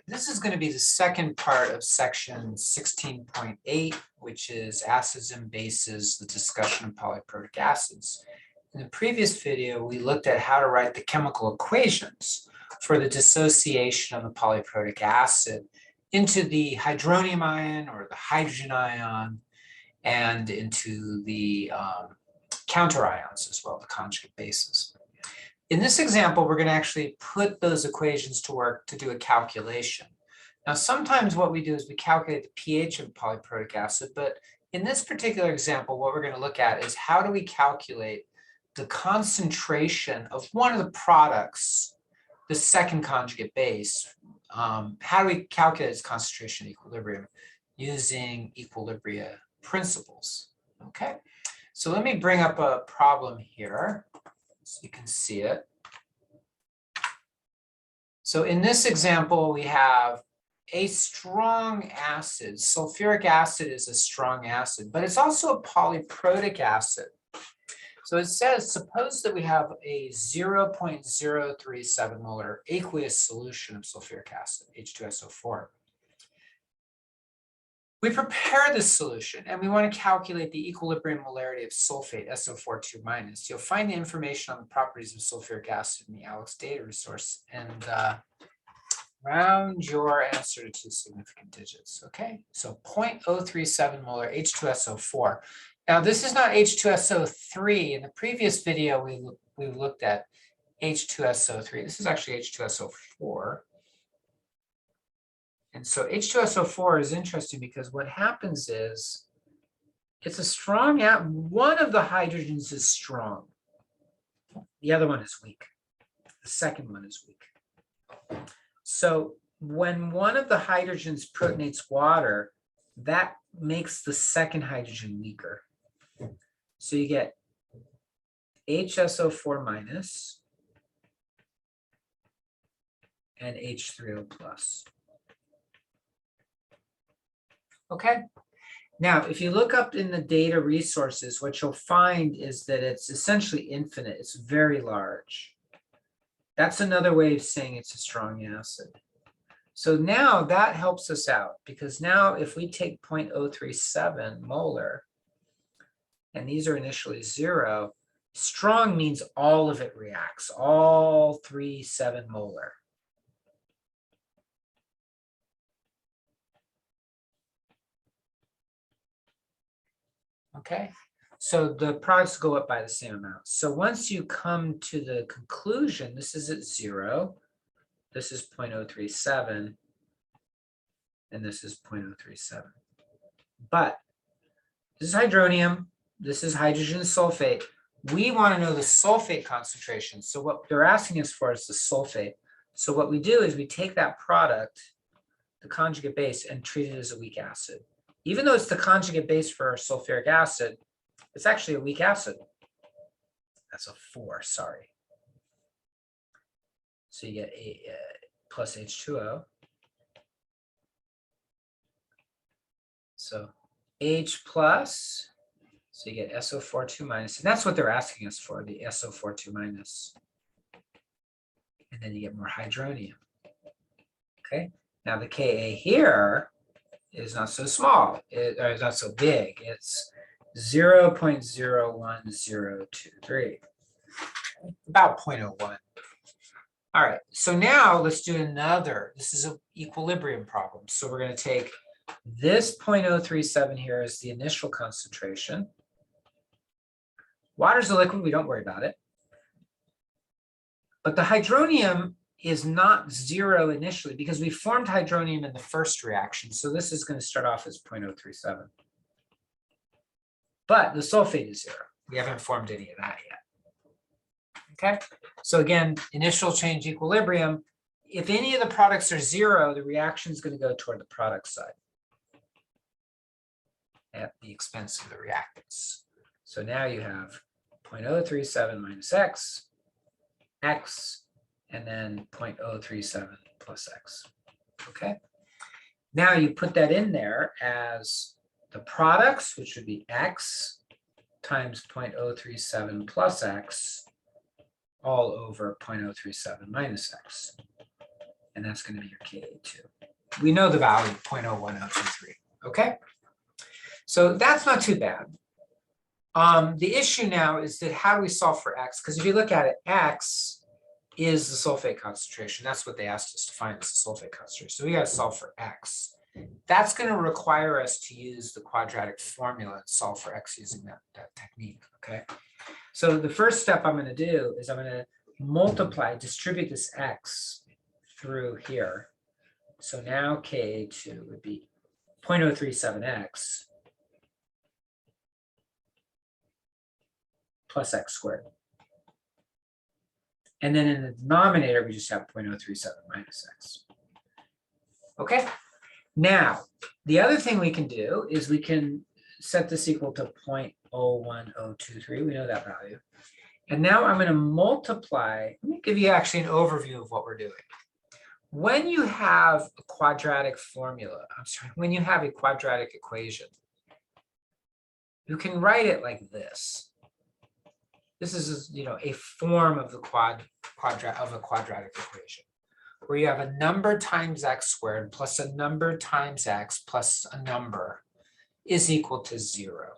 This is going to be the second part of section 16.8, which is acids and bases, the discussion of polyprotic acids. In the previous video, we looked at how to write the chemical equations for the dissociation of the polyprotic acid into the hydronium ion or the hydrogen ion and into the counter ions as well, the conjugate bases. In this example, we're going to actually put those equations to work to do a calculation. Now, sometimes what we do is we calculate the pH of polyprotic acid, but in this particular example, what we're going to look at is how do we calculate the concentration of one of the products, the second conjugate base. How do we calculate its concentration at equilibrium using equilibria principles? Okay, so let me bring up a problem here so you can see it. So in this example, we have a strong acid. Sulfuric acid is a strong acid, but it's also a polyprotic acid. So it says, suppose that we have a 0.037 molar aqueous solution of sulfuric acid, H2SO4. We prepare this solution and we want to calculate the equilibrium molarity of sulfate, SO4 2-. You'll find the information on the properties of sulfuric acid in the ALEKS data resource and round your answer to 2 significant digits. Okay, so 0.037 molar H2SO4. Now, this is not H2SO3. In the previous video, we looked at H2SO3. This is actually H2SO4. And so H2SO4 is interesting because what happens is it's a strong, one of the hydrogens is strong. The other one is weak. The second one is weak. So when one of the hydrogens protonates water, that makes the second hydrogen weaker. So you get HSO4- and H3O+. Okay, now if you look up in the data resources, what you'll find is that it's essentially infinite. It's very large. That's another way of saying it's a strong acid. So now that helps us out because now if we take 0.037 molar, and these are initially 0, strong means all of it reacts, all 3,7 molar. Okay, so the products go up by the same amount. So once you come to the conclusion, this is at 0, this is 0.037, and this is 0.037. But this is hydronium, this is hydrogen sulfate. We want to know the sulfate concentration. So what they're asking us for is the sulfate. So what we do is we take that product, the conjugate base, and treat it as a weak acid. Even though it's the conjugate base for sulfuric acid, it's actually a weak acid. That's a 4, sorry. So you get a plus H2O. So H plus, so you get SO4 2-, and that's what they're asking us for, the SO4 2-. And then you get more hydronium. Okay, now the Ka here is not so small, or not so big. It's 0.01023, about 0.01. All right, so now let's do another. This is an equilibrium problem. So we're going to take this 0.037 here as the initial concentration. Water's a liquid, we don't worry about it. But the hydronium is not 0 initially because we formed hydronium in the first reaction. So this is going to start off as 0.037. But the sulfate is 0. We haven't formed any of that yet. Okay, so again, initial change equilibrium. If any of the products are 0, the reaction is going to go toward the product side at the expense of the reactants. So now you have 0.037 minus X, X, and then 0.037 plus X. Okay. Now you put that in there as the products, which would be X times 0.037 plus X all over 0.037 minus X. and that's going to be your Ka2. We know the value, 0.01023, okay? So that's not too bad. The issue now is that how do we solve for X? Because if you look at it, X is the sulfate concentration. That's what they asked us to find, is the sulfate concentration. So we got to solve for X. That's going to require us to use the quadratic formula and solve for X using that technique, okay? So the first step I'm going to do is I'm going to distribute this X through here. So now Ka2 would be 0.037X plus X squared. And then in the denominator, we just have 0.037 minus X. Okay. Now, the other thing we can do is we can set this equal to 0.01023. We know that value. And now I'm going to multiply. Let me give you actually an overview of what we're doing. When you have a quadratic formula, when you have a quadratic equation, you can write it like this. This is, a form of the quadratic equation, where you have a number times x squared plus a number times x plus a number is equal to 0.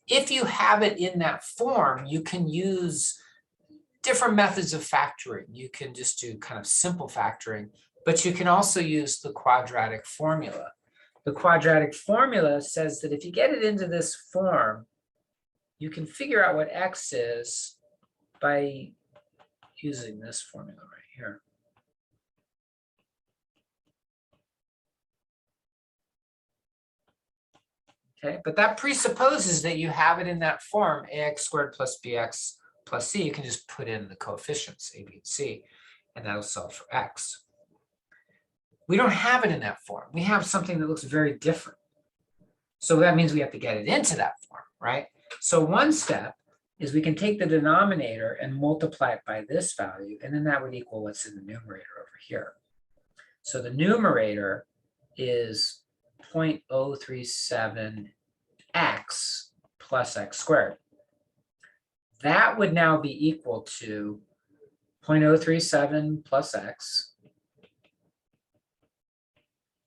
If you have it in that form, you can use different methods of factoring. You can just do kind of simple factoring, but you can also use the quadratic formula. The quadratic formula says that if you get it into this form, you can figure out what x is by using this formula right here. Okay, but that presupposes that you have it in that form, ax squared plus bx plus c. You can just put in the coefficients, a, b, and c, and that'll solve for x. We don't have it in that form. We have something that looks very different. So that means we have to get it into that form, right? So one step is we can take the denominator and multiply it by this value, and then that would equal what's in the numerator over here. So the numerator is 0.037x plus x squared. That would now be equal to 0.037 plus x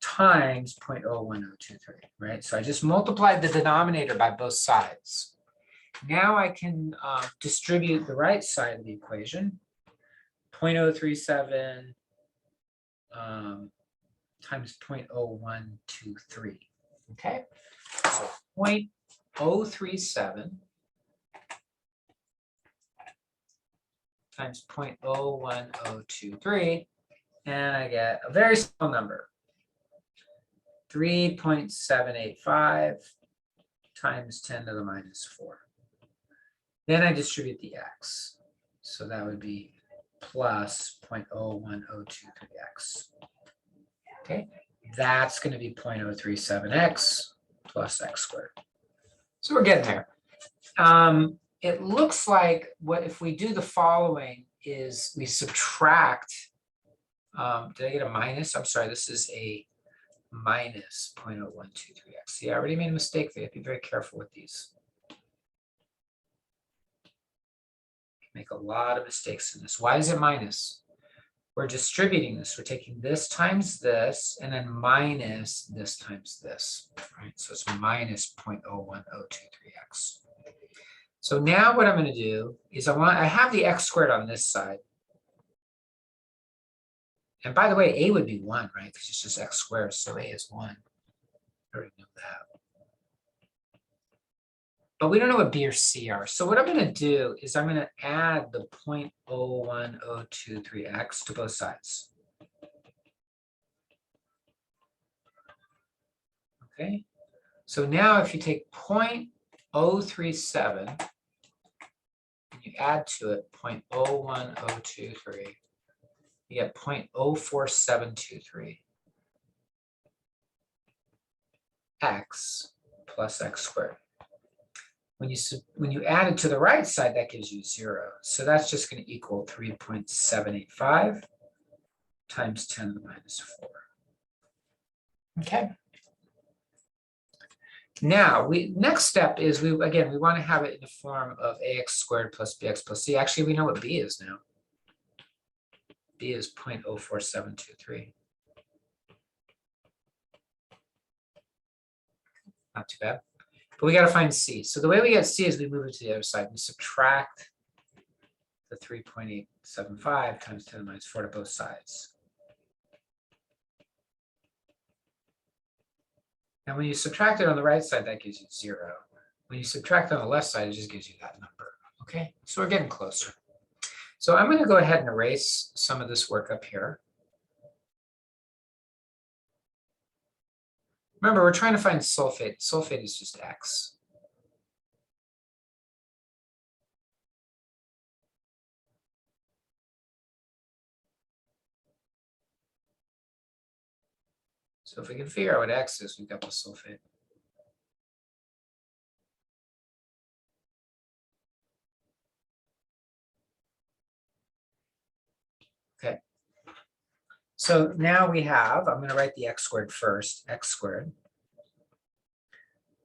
times 0.01023, right? So I just multiplied the denominator by both sides. Now I can distribute the right side of the equation, 0.037 times 0.0123, okay? So 0.037 times 0.01023, and I get a very small number, 3.785 times 10 to the minus 4. Then I distribute the x. So that would be plus 0.01023x. Okay, that's going to be 0.037x plus x squared. So we're getting there. It looks like what if we do the following is we subtract, did I get a minus? I'm sorry, this is a minus 0.0123x. See, I already made a mistake there. Be very careful with these. Make a lot of mistakes in this. Why is it minus? We're distributing this. We're taking this times this and then minus this times this, right? So it's minus 0.01023x. So now what I'm going to do is I have the x squared on this side. And by the way, a would be 1, right? Because it's just x squared, so a is 1. I already know that. But we don't know what b or c are. So what I'm going to do is I'm going to add the 0.01023x to both sides. Okay. So now if you take 0.037 and you add to it 0.01023, you get 0.04723 x plus x squared. When you add it to the right side, that gives you 0. So that's just going to equal 3.785 times 10 to the minus 4. Okay. Now, next step is we want to have it in the form of ax squared plus bx plus c. Actually, we know what b is now. b B is 0.04723. Not too bad. But we got to find C. So the way we get C is we move it to the other side. We subtract the 3.875 times 10 to the minus 4 to both sides. And when you subtract it on the right side, that gives you 0. When you subtract on the left side, it just gives you that number. Okay, so we're getting closer. So I'm going to go ahead and erase some of this work up here. Remember, we're trying to find sulfate. Sulfate is just X. So if we can figure out what X is, we've got the sulfate. Okay. So now we have, I'm going to write the X squared first, X squared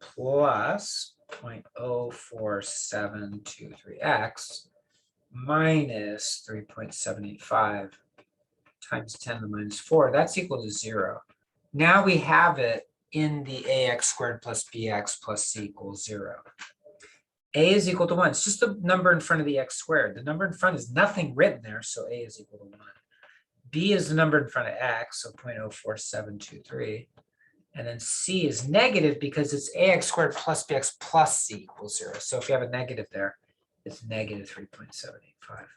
plus 0.04723X minus 3.785 times 10 to the minus 4. That's equal to 0. Now we have it in the AX squared plus BX plus C equals 0. A is equal to 1. It's just the number in front of the X squared. The number in front is nothing written there, so A is equal to 1. B is the number in front of X, so 0.04723. And then C is negative because it's AX squared plus BX plus C equals 0. So if you have a negative there, it's negative 3.785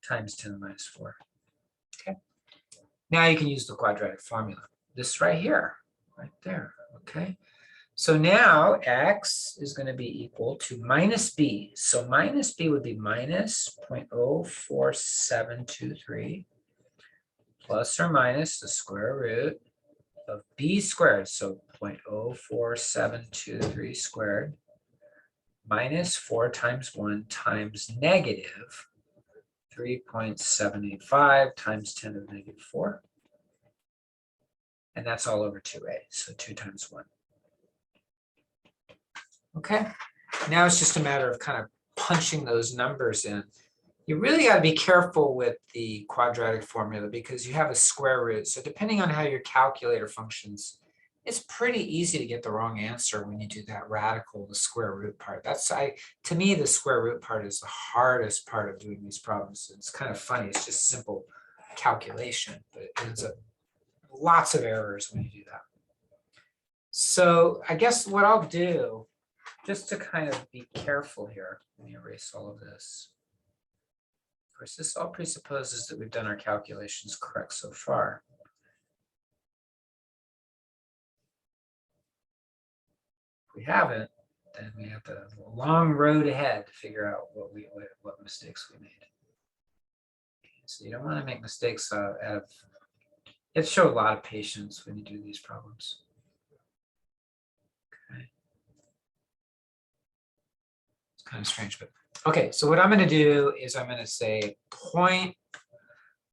times 10 to the minus 4. Okay. Now you can use the quadratic formula. This right here, right there. Okay. So now X is going to be equal to minus B. So minus B would be minus 0.04723 plus or minus the square root of B squared. So 0.04723 squared minus 4 times 1 times negative 3.785 times 10 to the negative 4. And that's all over 2A. So 2 times 1. Okay, now it's just a matter of kind of punching those numbers in. You really got to be careful with the quadratic formula because you have a square root. So depending on how your calculator functions, it's pretty easy to get the wrong answer when you do that radical, the square root part. To me, the square root part is the hardest part of doing these problems. It's kind of funny. It's just simple calculation, but it ends up lots of errors when you do that. So I guess what I'll do, just to kind of be careful here, let me erase all of this. Of course, this all presupposes that we've done our calculations correct so far. If we haven't, then we have a long road ahead to figure out what mistakes we made. So you don't want to make mistakes out of. You have to show a lot of patience when you do these problems. Okay. It's kind of strange, but okay. So what I'm going to do is I'm going to say I'm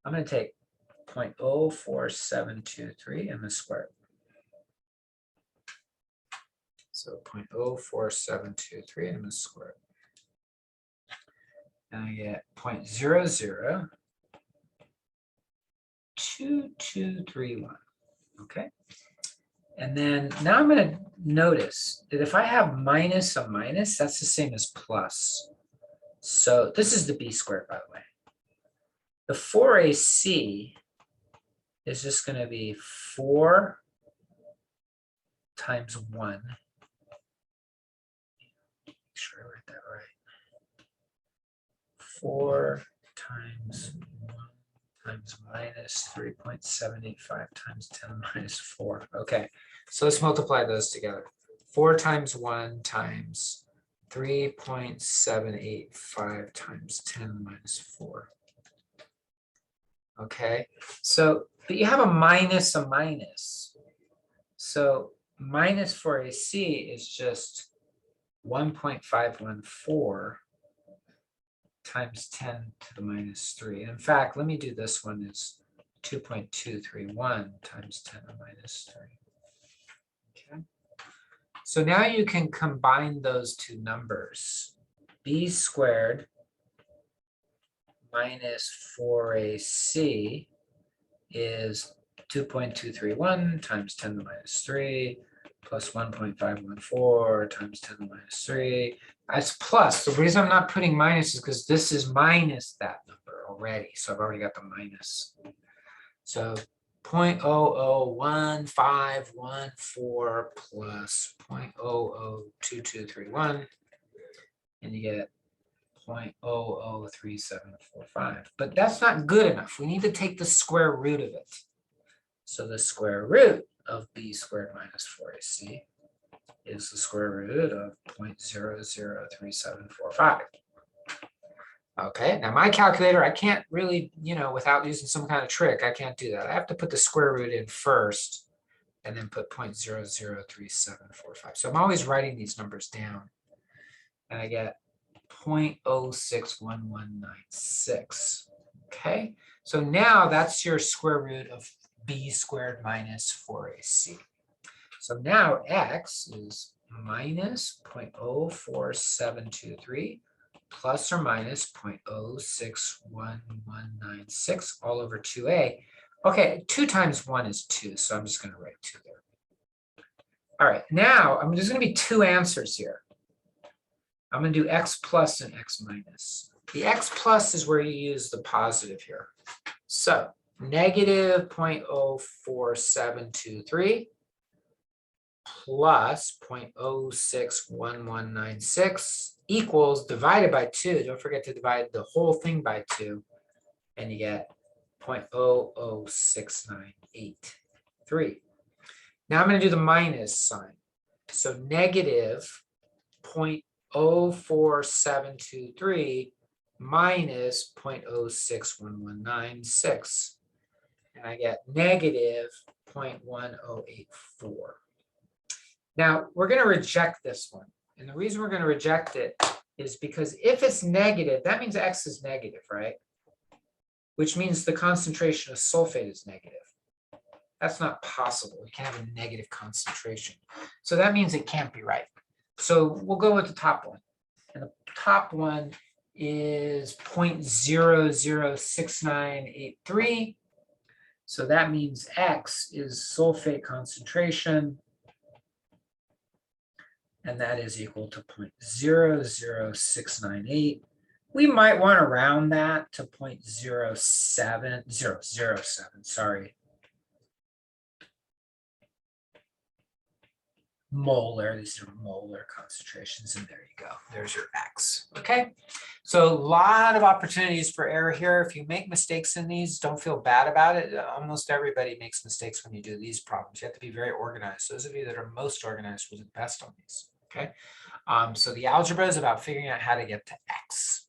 going to take 0.04723 and the square. So 0.04723 and the square. And I get 0.002231. Okay. And then now I'm going to notice that if I have minus a minus, that's the same as plus. So this is the B squared, by the way. The 4AC is just going to be 4 times 1. Make sure I write that right. 4 times 1 times minus 3.785 times 10 to the minus 4. Okay, so let's multiply those together. 4 times 1 times 3.785 times 10 to the minus 4. Okay, so, but you have a minus. So minus 4AC is just 1.514 times 10 to the minus 3. In fact, let me do this one. It's 2.231 times 10 to the minus 3. Okay. So now you can combine those two numbers. B squared minus 4ac is 2.231 times 10 to the minus 3 plus 1.514 times 10 to the minus 3. That's plus. The reason I'm not putting minus is because this is minus that number already. So I've already got the minus. So 0.001514 plus 0.002231, and you get 0.003745. But that's not good enough. We need to take the square root of it. So the square root of b squared minus 4ac is the square root of 0.003745. Okay, now my calculator, I can't really, without using some kind of trick, I can't do that. I have to put the square root in first and then put 0.003745. So I'm always writing these numbers down. And I get 0.061196. Okay, so now that's your square root of b squared minus 4ac. So now x is minus 0.04723 plus or minus 0.061196 all over 2a. Okay, 2 times 1 is 2, so I'm just going to write 2 there. All right, now there's going to be 2 answers here. I'm going to do x plus and x minus. The x plus is where you use the positive here. So negative 0.04723 plus 0.061196 equals divided by 2. Don't forget to divide the whole thing by 2. And you get 0.00698.3. Now I'm going to do the minus sign. So negative 0.04723 minus 0.06196. And I get negative 0.1084. Now we're going to reject this one. And the reason we're going to reject it is because if it's negative, that means X is negative, right? Which means the concentration of sulfate is negative. That's not possible. You can't have a negative concentration. So that means it can't be right. So we'll go with the top one. And the top one is 0.006983. So that means X is sulfate concentration. And that is equal to 0.00698. We might want to round that to 0.07007, sorry. Molar, these are molar concentrations, and there you go. There's your X, okay? So a lot of opportunities for error here. If you make mistakes in these, don't feel bad about it. Almost everybody makes mistakes when you do these problems. You have to be very organized. Those of you that are most organized will do best on these, okay? So the algebra is about figuring out how to get to X.